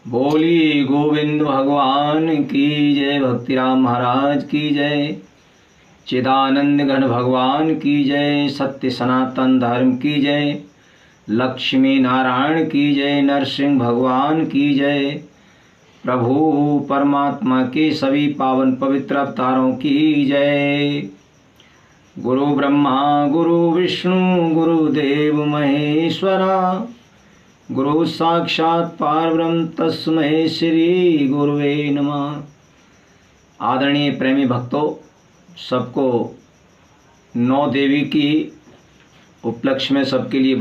बोली गोविंद भगवान की जय। भक्तिराम महाराज की जय। चिदानंद घन भगवान की जय। सत्य सनातन धर्म की जय। लक्ष्मी नारायण की जय। नरसिंह भगवान की जय। प्रभु परमात्मा के सभी पावन पवित्र अवतारों की जय। गुरु ब्रह्मा गुरु विष्णु गुरुदेव महेश्वरा। गुरु साक्षात परब्रह्म तस्मै श्री गुरुवे नमः। आदरणीय प्रेमी भक्तों, सबको नौ देवी की उपलक्ष्य में सबके लिए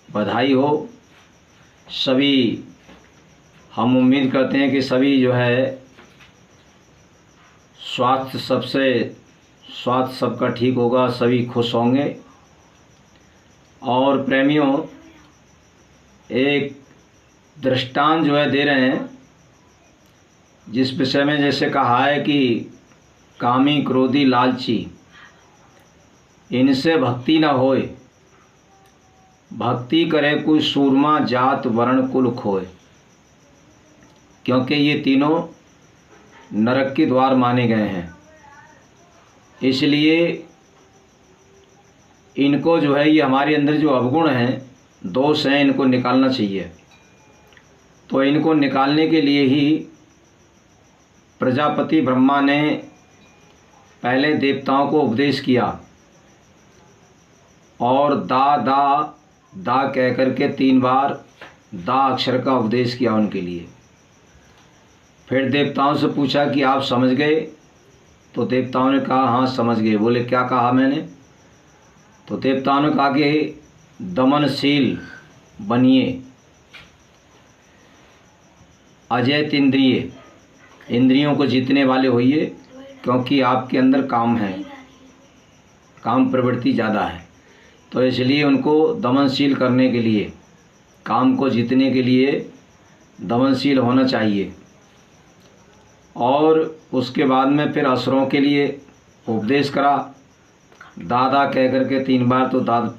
बधाई हो। सभी हम उम्मीद करते हैं कि सभी जो है स्वास्थ्य सबका ठीक होगा, सभी खुश होंगे। और प्रेमियों, एक दृष्टांत जो है दे रहे हैं, जिस विषय में जैसे कहा है कि कामी क्रोधी लालची इनसे भक्ति न होए, भक्ति करे कोई सूरमा जात वर्ण कुल खोए। क्योंकि ये तीनों नरक के द्वार माने गए हैं, इसलिए इनको जो है, ये हमारे अंदर जो अवगुण हैं, दोष हैं, इनको निकालना चाहिए। तो इनको निकालने के लिए ही प्रजापति ब्रह्मा ने पहले देवताओं को उपदेश किया और दा कह करके 3 बार दा अक्षर का उपदेश किया उनके लिए। फिर देवताओं से पूछा कि आप समझ गए? तो देवताओं ने कहा हाँ समझ गए। बोले क्या कहा मैंने? तो देवताओं ने कहा कि दमनशील बनिए, अजैत इंद्रिय, इंद्रियों को जीतने वाले होइए, क्योंकि आपके अंदर काम है, काम प्रवृत्ति ज़्यादा है। तो इसलिए उनको दमनशील करने के लिए, काम को जीतने के लिए दमनशील होना चाहिए। और उसके बाद में फिर असुरों के लिए उपदेश करा, दादा कह करके 3 बार। तो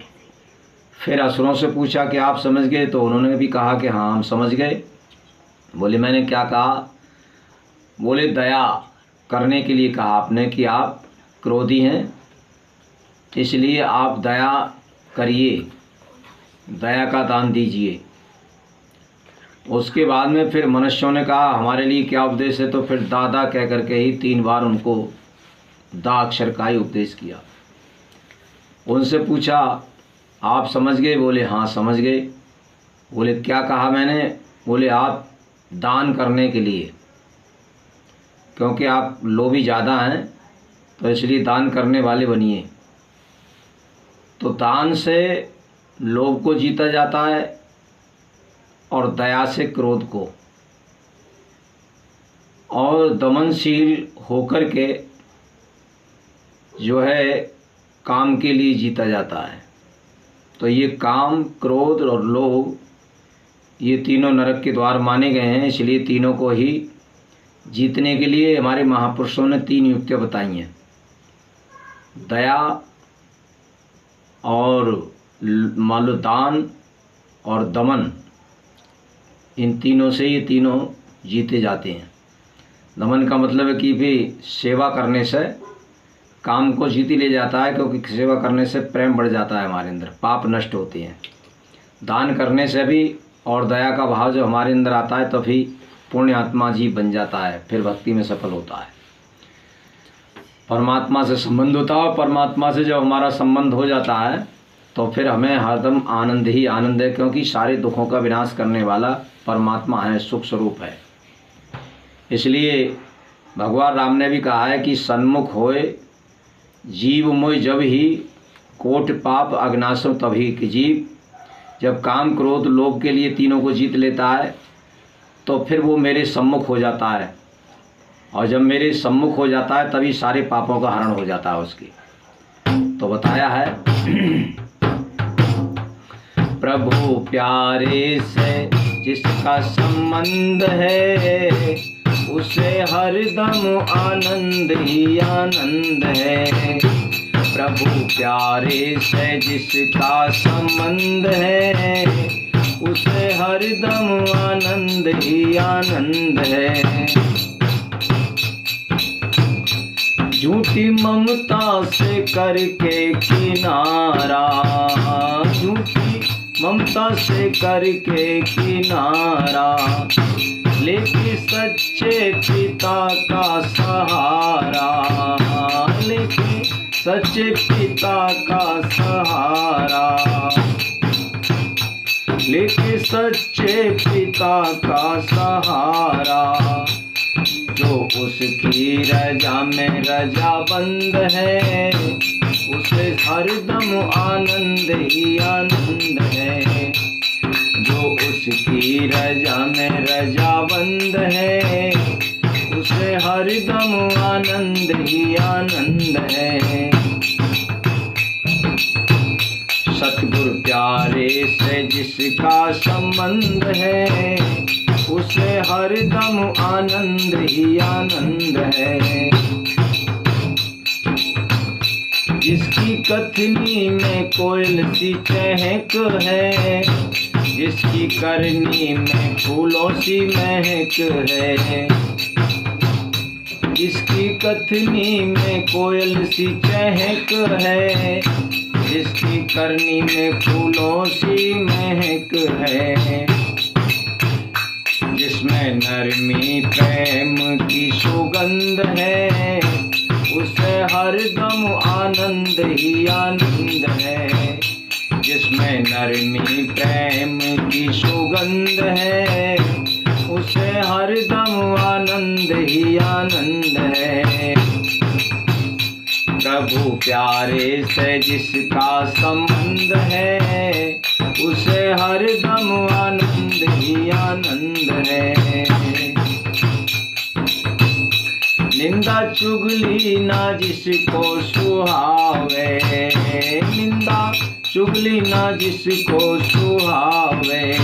फिर असुरों से पूछा कि आप समझ गए? तो उन्होंने भी कहा कि हाँ हम समझ गए। बोले मैंने क्या कहा? बोले दया करने के लिए कहा आपने कि आप क्रोधी हैं, इसलिए आप दया करिए, दया का दान दीजिए। उसके बाद में फिर मनुष्यों ने कहा हमारे लिए क्या उपदेश है? तो फिर दादा कह करके ही 3 बार उनको दा अक्षर का ही उपदेश किया। उनसे पूछा आप समझ गए? बोले हाँ समझ गए। बोले क्या कहा मैंने? बोले आप दान करने के लिए, क्योंकि आप लोभी ज़्यादा हैं, तो इसलिए दान करने वाले बनिए। तो दान से लोभ को जीता जाता है और दया से क्रोध को, और दमनशील होकर के जो है काम के लिए जीता जाता है। तो ये काम, क्रोध और लोभ, ये तीनों नरक के द्वार माने गए हैं। इसलिए तीनों को ही जीतने के लिए हमारे महापुरुषों ने 3 युक्तियाँ बताई हैं, दया और मान लो दान और दमन। इन तीनों से ये तीनों जीते जाते हैं। दमन का मतलब है कि भी सेवा करने से काम को जीत ले जाता है, क्योंकि सेवा करने से प्रेम बढ़ जाता है हमारे अंदर, पाप नष्ट होते हैं। दान करने से भी, और दया का भाव जो हमारे अंदर आता है, तो फिर पुण्य आत्मा जीव बन जाता है, फिर भक्ति में सफल होता है, परमात्मा से संबंध होता है। परमात्मा से जब हमारा संबंध हो जाता है तो फिर हमें हरदम आनंद ही आनंद है, क्योंकि सारे दुखों का विनाश करने वाला परमात्मा है, सुख स्वरूप है। इसलिए भगवान राम ने भी कहा है कि सन्मुख होए जीव मोय जब ही, कोट पाप अग्नासो तभी कि जीव। जब काम क्रोध लोभ के लिए तीनों को जीत लेता है, तो फिर वो मेरे सम्मुख हो जाता है, और जब मेरे सम्मुख हो जाता है तभी सारे पापों का हरण हो जाता है उसकी। तो बताया है प्रभु प्यारे से जिसका संबंध है, उसे हरदम आनंद ही आनंद है। प्रभु प्यारे से जिसका संबंध है, उसे हरदम आनंद ही आनंद है। झूठी ममता से करके किनारा, झूठी ममता से करके किनारा, लेके सच्चे पिता का सहारा, लेके सच्चे पिता का सहारा, लेके सच्चे पिता का सहारा। जो उसकी रजा में रजाबंद है, उसे हरदम आनंद ही आनंद है। जो उसकी रजा में रजाबंद है, उसे हरदम आनंद ही आनंद है। सतगुरु प्यारे से जिसका संबंध है, उसे हरदम आनंद ही आनंद है। जिसकी कथनी में कोयल सी चहक है, जिसकी करनी में फूलों सी महक है, जिसकी कथनी में कोयल सी चहक है, जिसकी करनी में फूलों सी महक है, जिसमें नरमी प्रेम की सुगंध है, उसे हरदम आनंद ही आनंद है। जिसमें नरमी प्रेम की सुगंध है, उसे हरदम आनंद ही आनंद है। प्रभु प्यारे से जिसका संबंध है, उसे हरदम आनंद ही आनंद है। निंदा चुगली ना जिसको सुहावे, निंदा चुगली ना जिसको सुहावे,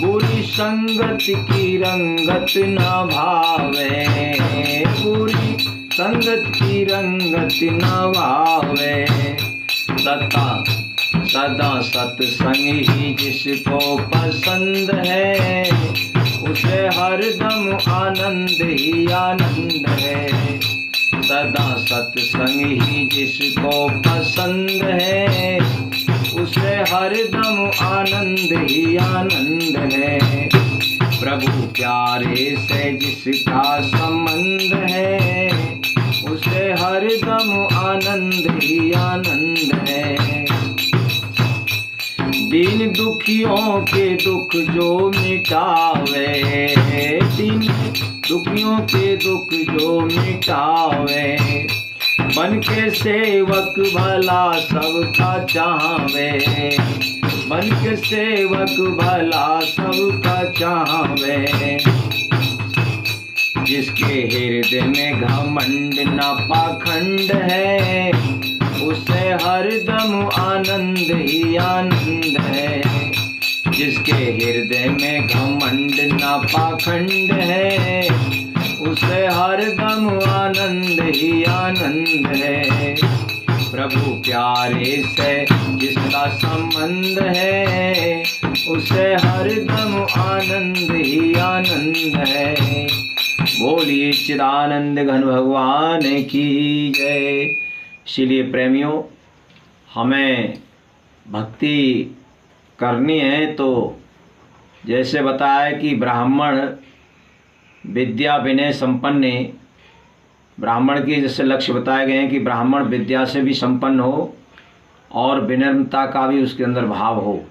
बुरी संगत की रंगत ना भावे, बुरी संगत की रंगत ना भावे। सदा सत्संग ही जिसको पसंद है, उसे हरदम आनंद ही आनंद है। सदा सत्संग ही जिसको पसंद है, उसे हरदम आनंद ही आनंद है। प्रभु प्यारे से जिसका संबंध है, उसे हरदम आनंद ही आनंद है। दीन दुखियों के दुख जो मिटावे, दीन दुखियों के दुख जो मिटावे, बन के सेवक भला सबका चाहवे, बन के सेवक भला सबका चाहवे। जिसके हृदय में घमंड न पाखंड है, उसे हरदम आनंद ही आनंद है। जिसके हृदय में घमंड न पाखंड है, उसे हरदम आनंद ही आनंद है। प्रभु प्यारे से जिसका संबंध है, उसे हरदम आनंद ही आनंद है। बोलिए चिदानंद घन भगवान की जय। इसलिए प्रेमियों, हमें भक्ति करनी है तो जैसे बताया कि ब्राह्मण विद्या विनय संपन्न, ब्राह्मण के जैसे लक्ष्य बताए गए हैं कि ब्राह्मण विद्या से भी संपन्न हो और विनम्रता का भी उसके अंदर भाव हो,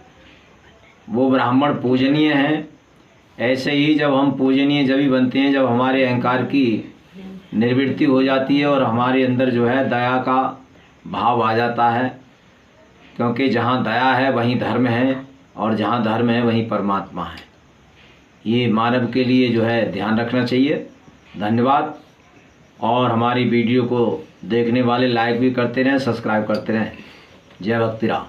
वो ब्राह्मण पूजनीय हैं। ऐसे ही जब हम पूजनीय जब ही बनते हैं जब हमारे अहंकार की निर्वृत्ति हो जाती है और हमारे अंदर जो है दया का भाव आ जाता है, क्योंकि जहाँ दया है वहीं धर्म है और जहाँ धर्म है वहीं परमात्मा है। ये मानव के लिए जो है ध्यान रखना चाहिए। धन्यवाद। और हमारी वीडियो को देखने वाले लाइक भी करते रहें, सब्सक्राइब करते रहें। जय भक्ति राम।